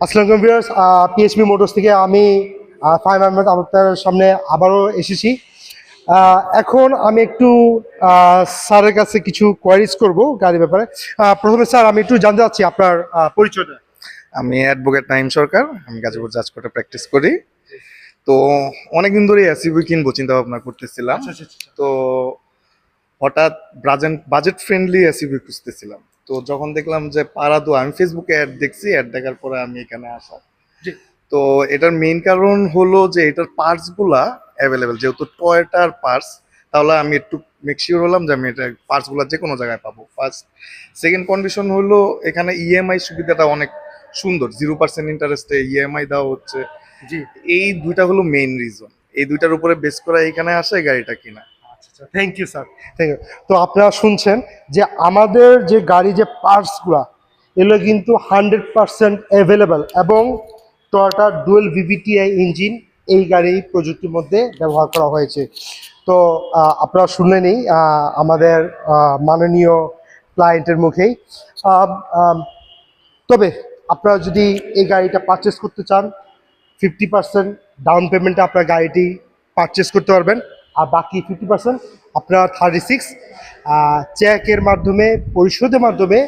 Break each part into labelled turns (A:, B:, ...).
A: আসসালামু আলাইকুম viewers, PHP motors থেকে আমি ফাহিম আহমেদ আপনার সামনে আবারও এসেছি। এখন আমি একটু স্যারের কাছে কিছু কোয়ারিজ করব গাড়ির ব্যাপারে। প্রথমে স্যার আমি একটু জানতে চাচ্ছি আপনার পরিচয়টা।
B: আমি অ্যাডভোকেট নাইম সরকার। আমি গাজীপুর জাজ কোর্টে প্র্যাকটিস করি। তো অনেকদিন ধরে এসইউভি কিনবো চিন্তা ভাবনা করতেছিলাম।
A: আচ্ছা আচ্ছা আচ্ছা।
B: তো হঠাৎ বাজেট ফ্রেন্ডলি এসইউভি খুঁজতেছিলাম। তো যখন দেখলাম যে পারাদো, আমি ফেসবুকে অ্যাড দেখছি, অ্যাড দেখার পরে আমি এখানে আসা।
A: জি
B: তো এটার মেইন কারণ হলো যে এটার পার্টস গুলা অ্যাভেলেবেল, যেহেতু টয়োটার পার্টস, তাহলে আমি একটু মেক শিওর হলাম যে আমি এটা পার্টস গুলা যে কোনো জায়গায় পাবো। ফার্স্ট, সেকেন্ড কন্ডিশন হলো এখানে ইএমআই সুবিধাটা অনেক সুন্দর, 0% ইন্টারেস্টে ইএমআই দেওয়া হচ্ছে।
A: জি।
B: এই দুইটা হলো মেইন রিজন, এই দুইটার উপরে বেস করা এখানে আসে গাড়িটা কিনা।
A: আচ্ছা, thank you sir, thank you. তো আপনারা শুনছেন যে আমাদের যে গাড়ি যে পার্টসগুলা এগুলো কিন্তু 100% অ্যাভেলেবেল, এবং টয়োটা ডুয়েল ভিভিটিআই ইঞ্জিন এই গাড়ি প্রযুক্তির মধ্যে ব্যবহার করা হয়েছে। তো আপনারা শুনলেনই আমাদের মাননীয় ক্লায়েন্টের মুখেই। আম, আম, তবে আপনারা যদি এই গাড়িটা পারচেস করতে চান, 50% ডাউন পেমেন্টে আপনার গাড়িটি পারচেস করতে পারবেন, আর বাকি 50% আপনার 36 চেকের মাধ্যমে, পরিশোধের মাধ্যমে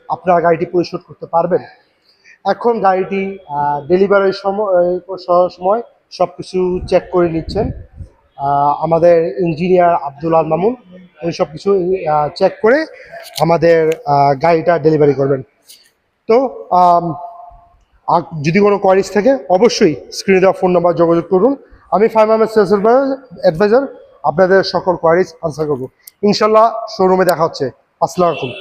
A: আপনার গাড়িটি পরিশোধ করতে পারবেন। এখন গাড়িটি ডেলিভারির সময় সব কিছু চেক করে নিচ্ছেন আমাদের ইঞ্জিনিয়ার আব্দুল আল মামুন। উনি সব কিছু চেক করে আমাদের গাড়িটা ডেলিভারি করবেন। তো আর যদি কোনো কোয়ারিজ থাকে অবশ্যই স্ক্রিনে দেওয়া ফোন নাম্বার যোগাযোগ করুন। আমি ফাহিম আহমেদ সেলস অ্যাডভাইজার আপনাদের সকল কোয়ারিজ আনসার করবো। ইনশাল্লাহ শোরুমে দেখা হচ্ছে। আসসালামু আলাইকুম।